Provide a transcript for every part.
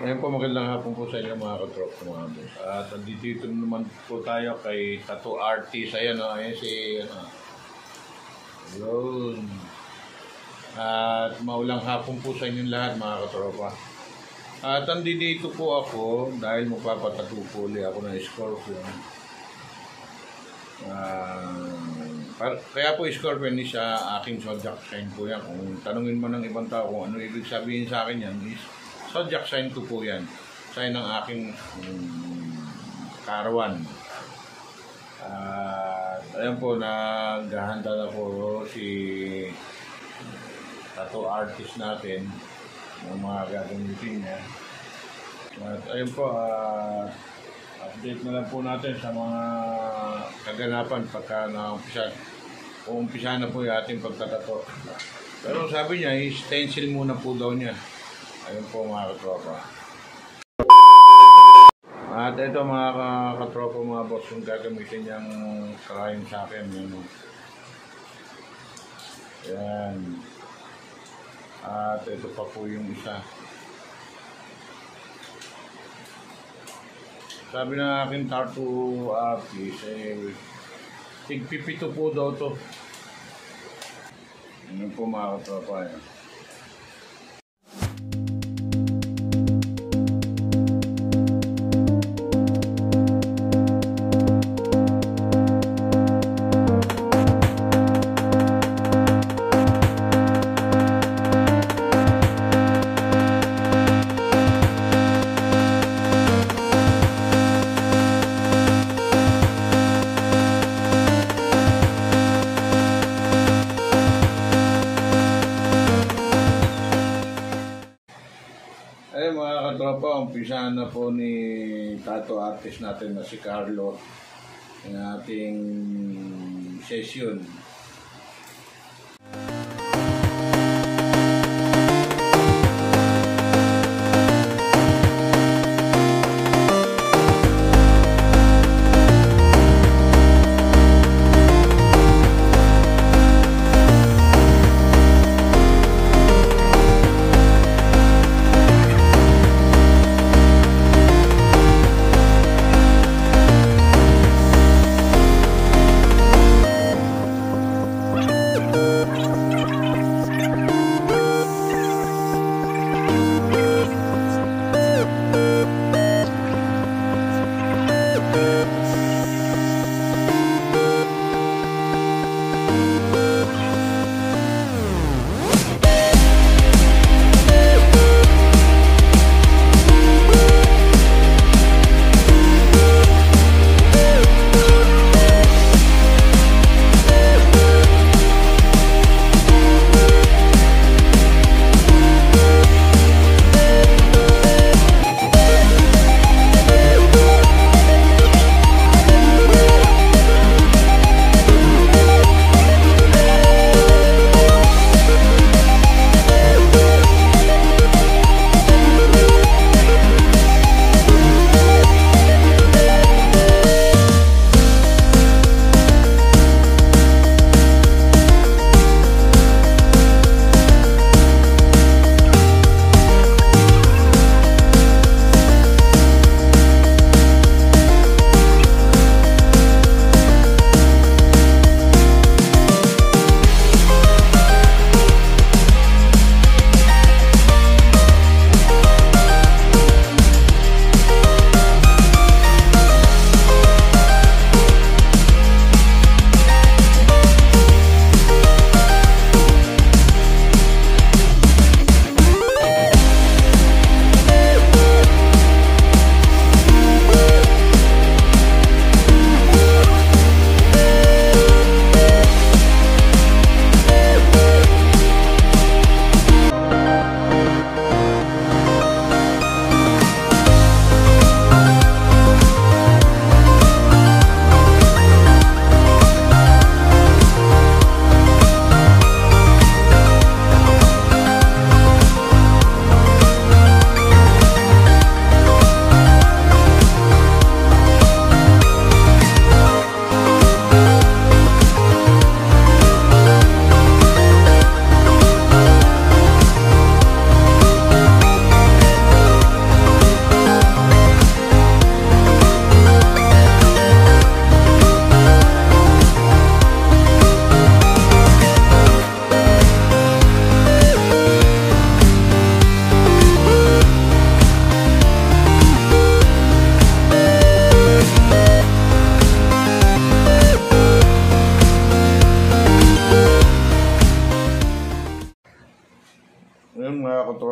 Ngayon po magandang hapon po sa inyo mga katropa mga boss. At dito naman po tayo kay Tattoo Artist. Ayan o, ayan si yun. At maulang hapon po sa inyong lahat mga katropa. At dito po ako dahil magpapatattoo po ulit ako ng Scorpion. Kaya po Scorpion is aking zodiac sign po yan. Kung tanungin mo ng ibang tao kung ano ibig sabihin sa akin yan is zodiac sign ko po yan. Sign ng aking karawan. Ayan po, naghahanda na po si tattoo artist natin ng mga gagamitin niya. At ayun po, update na lang po natin sa mga kaganapan pagka umpisa na po yung ating pagtatato. Pero sabi niya, stencil muna po daw niya. Ayun po mga katropa. At ito mga katropa, mga boss, kung gagamitin niyang kakain sa akin. Yan. At ito pa po yung isa. Sabi ng aking tattoo artist, tig-pipito po daw to. Yan po mga katropa. Yan. Ayun mga katropa, umpisahan na po ni tattoo artist natin na si Carlo ng ating session.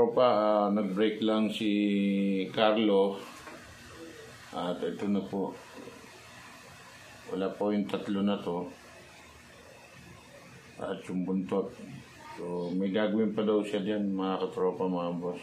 katropa, nag-break lang si Carlo. At ito na po. Wala po yung tatlo na to. At yung buntot. So, may gagawin pa daw siya dyan, mga katropa, mga boss.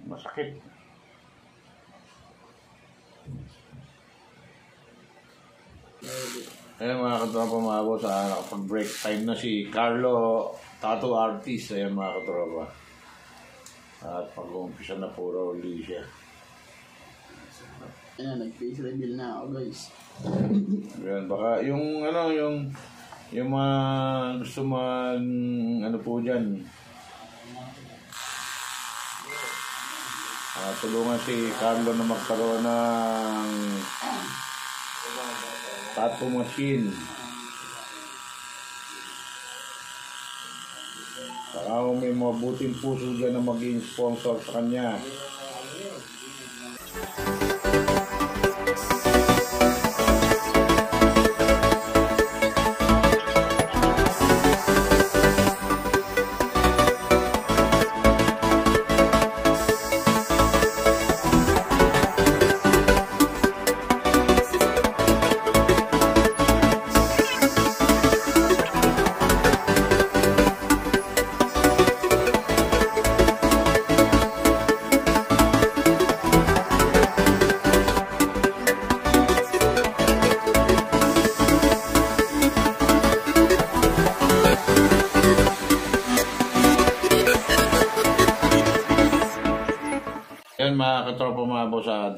Masakit. Ayan mga katropa, mga boss, nakapag-break time na si Carlo Tattoo Artist. Ayan mga katropa. At pag-umpisa na puro uli siya. Ayan, nag-face reveal na ako guys. Ayan, baka yung ano, yung mga gusto man ano po dyan. Tulungan si Carlo na magkaroon ng tattoo machine. Saka kung may mabuting puso dyan na maging sponsor sa kanya.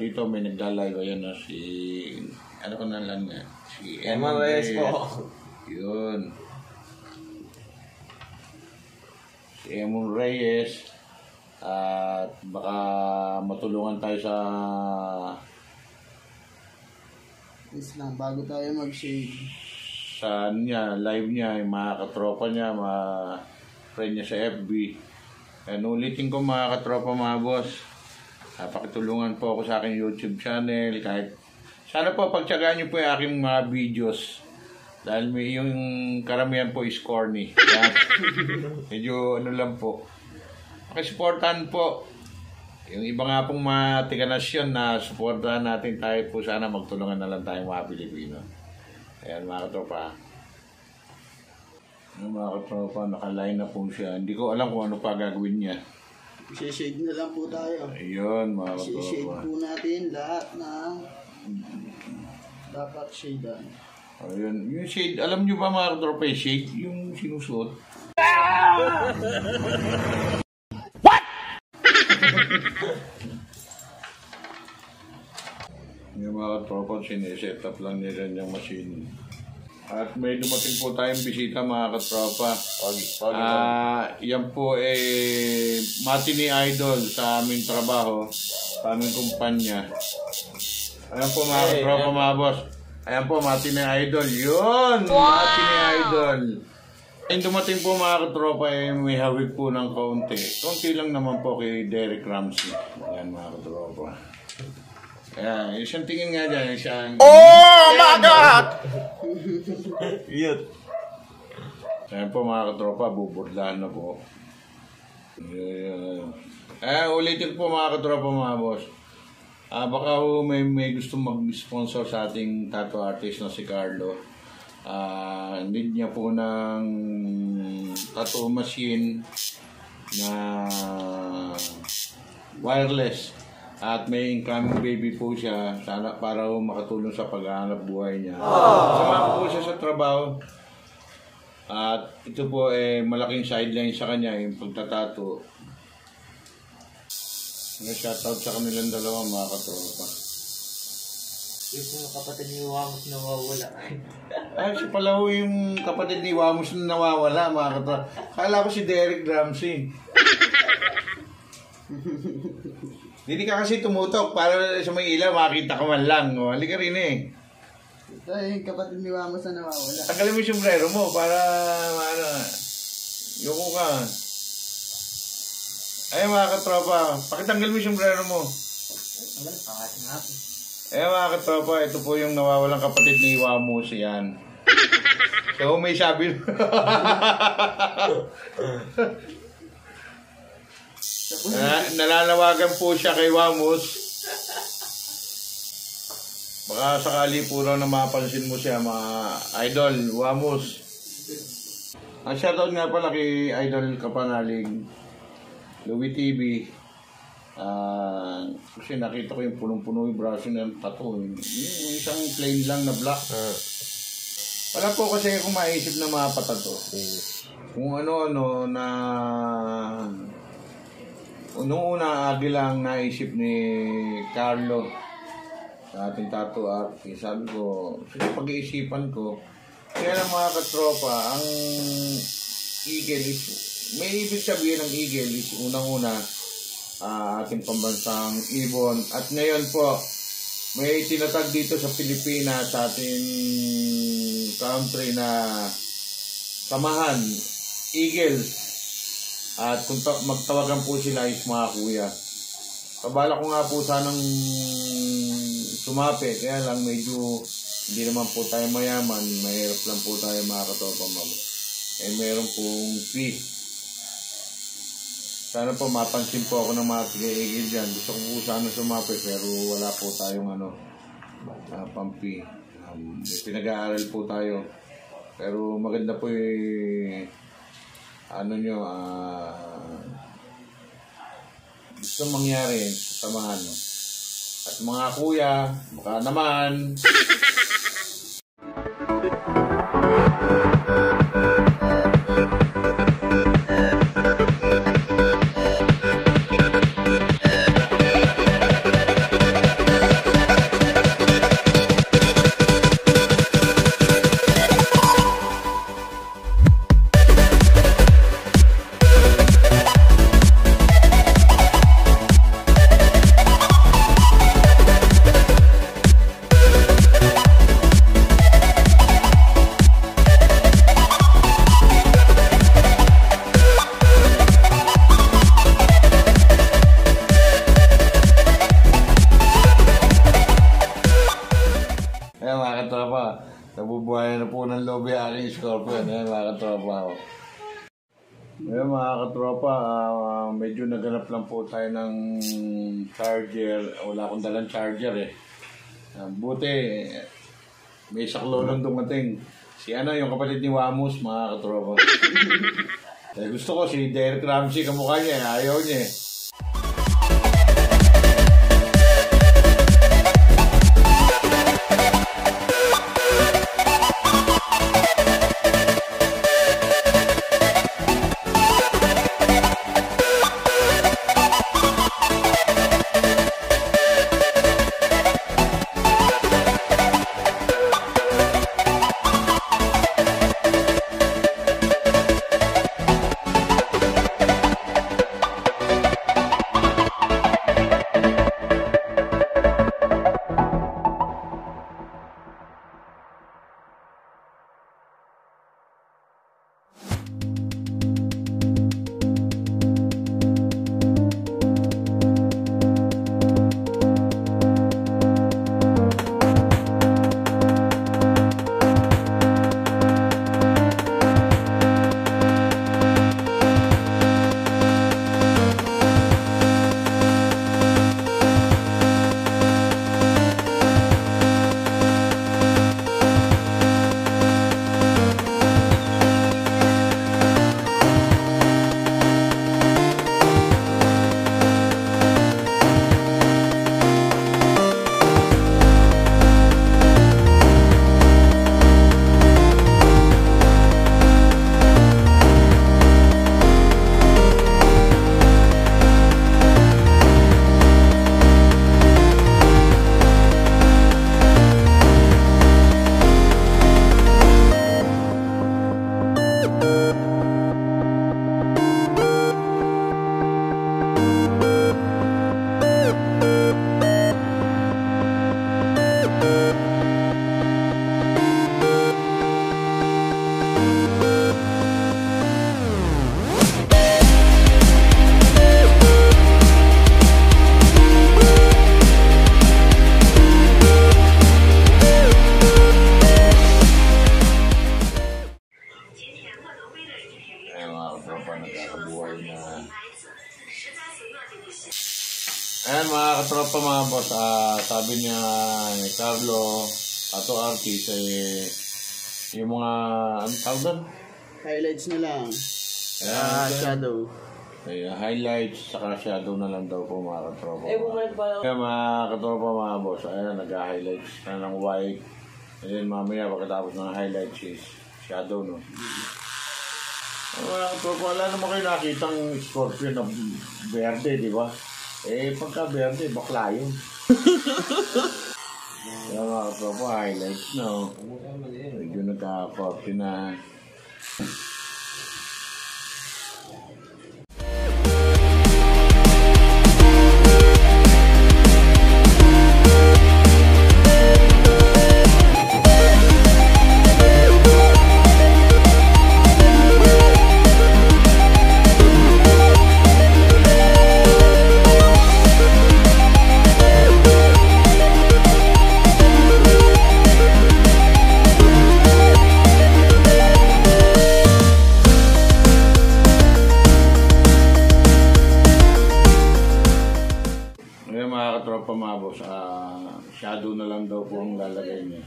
dito may nagla-live. Ayan na si... Ano ko na lang nga? Si Emma Reyes po. Yun. Si Emon Reyes. At baka matulungan tayo sa... Please lang, bago tayo mag-shade. Sa niya, live niya, yung mga katropa niya, mga friend niya sa FB. And ulitin ko mga katropa, mga boss. Pakitulungan po ako sa aking YouTube channel. Kahit sana po pagtsagaan niyo po yung aking mga videos. Dahil may yung karamihan po is corny. Yan. Medyo ano lang po. Pakisuportahan po. Yung iba nga pong mga tiganasyon na suportahan natin tayo po. Sana magtulungan na lang tayong mga Pilipino. Ayan mga katropa. Yung mga katropa, nakaline na po siya. Hindi ko alam kung ano pa gagawin niya. Shade na lang po tayo. Ayun mga Shade katropa. po natin lahat ng dapat shadean. Ayun. Yung shade, alam nyo ba mga katropa yung shade? Yung sinusuot. What? Yung mga katropa, sineset up lang nila yung machine. At may dumating po tayong bisita mga katropa. Yan po matinee idol sa aming trabaho, sa aming kumpanya. Ayan po mga katropa, mga boss. Ayan po, matinee idol. Yun! Matinee idol. Yung dumating po mga katropa, may hawig po ng kaunti. Kaunti lang naman po kay Derek Ramsey. Ayan mga katropa. Ayan, isang tingin nga dyan, isang... Oh my God! Yun. Ayan po mga katropa, bubudlahan na po. Ulitin po mga katropa, mga boss. Baka may gusto mag-sponsor sa ating tattoo artist na si Carlo. Need niya po ng tattoo machine na wireless. At may incoming baby po siya sana para makatulong sa paghahanap buhay niya. Sama po siya sa trabaho. At ito po malaking sideline sa kanya yung pagtatato. Shoutout sa kanilang dalawa mga katropa. Yung mga kapatid ni Wamos nawawala. Ay, si pala ho yung kapatid ni Wamos na nawawala mga katropa. Kala ko si Derek Ramsey. Hindi ka kasi tumutok para sa may ilaw, makita ka man lang. O, halika rin Ito yung kapatid ni Wamos na nawawala. Tanggalin mo yung sombrero mo para, yuko ka. Ay mga katropa, pakitanggal mo yung sombrero mo. Ay mga katropa, ito po yung nawawalang kapatid ni Wamos, yan. So may sabi nalalawagan po siya kay Wamos. Baka sakali po raw na mapansin mo siya, mga idol, Wamos. Ang shoutout nga pala kay Idol Kapanalig, Louie TV. Kasi nakita ko yung punong-puno yung braso ng tattoo. Yung isang plain lang na black. Wala po kasi akong maisip na mga patato. Kung ano-ano na... Noong una, agi lang naisip ni Carlo sa ating tattoo artist. Sabi ko, sige pag-iisipan ko. Kaya lang mga katropa, ang eagle is, may ibig sabihin ng eagle is unang-una, ating pambansang ibon. At ngayon po, may tinatag dito sa Pilipinas, sa ating country na samahan, eagles. At kung magtawagan po sila is mga kuya. Pabala ko nga po sanang sumapi, kaya lang medyo hindi naman po tayo mayaman, mahirap lang po tayo mga katropa meron pong fee. Sana po mapansin po ako ng mga tigil dyan. Gusto ko po sana sumapi pero wala po tayong pampi. May pinag-aaral po tayo. Pero maganda po gusto mangyari sa samahan. At mga kuya, baka naman pa. Nabubuhayan na po ng loob yung aking Scorpion. Ayan, mga katropa ko. Ayan, mga katropa, medyo naganap lang po tayo ng charger. Wala akong dalang charger eh. Buti, may saklolong dumating. Si yung kapatid ni Wamos, mga katropa. Gusto ko si Derek Ramsey, kamukha niya, ayaw niya eh. Ayan mga katropa mga boss, sabi niya ni Carlo, Tato Artist, yung mga, ano tawag doon? Highlights na lang. Shadow. Highlights, saka shadow na lang daw po mga katropa. Bumalik pa ako. Kaya mga katropa mga boss, ayan, nag-highlights na ng white. Ayan, mamaya pagkatapos ng highlights is shadow, no? Mga katropa, wala naman kayo nakitang Scorpion na verde, di ba? Pagka verde, bakla yun. Kaya mga katropa, highlights, no? Medyo nagka-copy na. Mga katropa mga boss, shadow na lang daw po ang lalagay niya.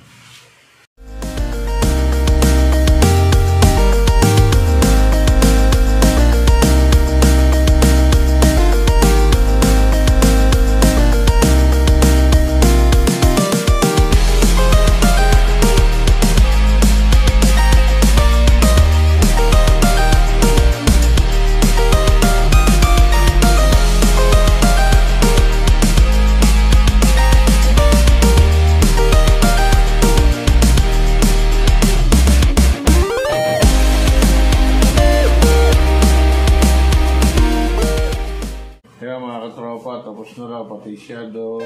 Kaya mga katropa, tapos na raw pati shadow,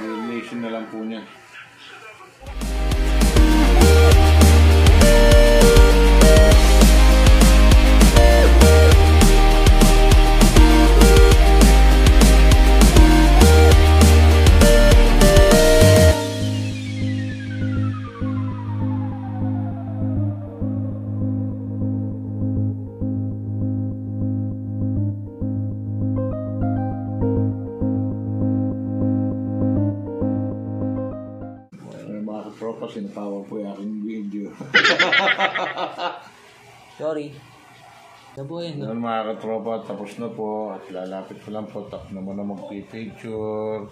relation na lang po niya. katropa, sinapawan po yung aking video. Sorry. Nabuhay na. Yan mga katropa, tapos na po at lalapit ko lang po, tap na muna mag-picture.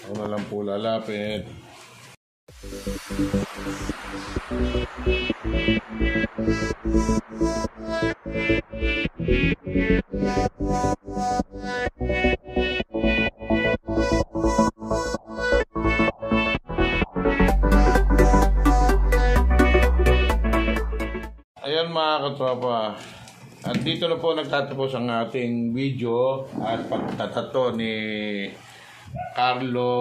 Ako na lang po lalapit. Ayan mga katropa, at dito na po nagtatapos ang ating video at pagtatato ni Carlo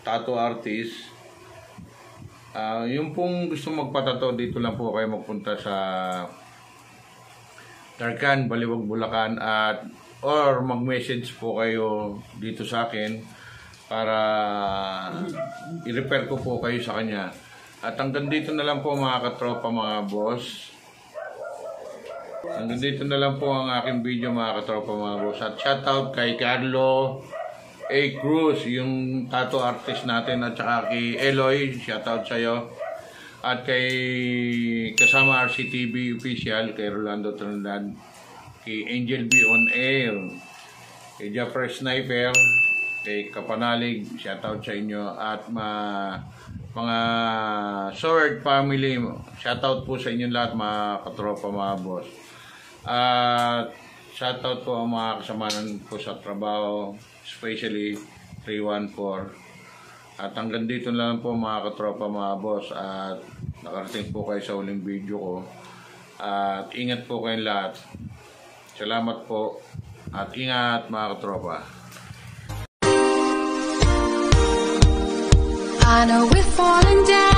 Tattoo Artist. Yung pong gusto magpatato, dito lang po kayo magpunta sa Tarcan, Baliwag, Bulacan, at or mag-message po kayo dito sa akin para i-repair ko po kayo sa kanya. At hanggang dito na lang po mga katropa, mga boss. Hanggang dito na lang po ang aking video mga katropa, mga boss. At shoutout kay Carlo A. Cruz, yung tattoo artist natin, at saka kay Eloy, shoutout sa'yo. At kay kasama RCTV official, kay Rolando Trinidad, kay Angel B on Air, kay Jeffrey Sniper, kay Kapanalig, shoutout sa inyo. At mga Sword family, shoutout po sa inyo lahat mga katropa, mga boss. At shoutout po ang mga kasamanan po sa trabaho, especially 314. At hanggang dito na lang po mga katropa, mga boss. At nakarating po kayo sa uling video ko. At ingat po kayong lahat. Salamat po. At ingat mga katropa. I know we're falling down.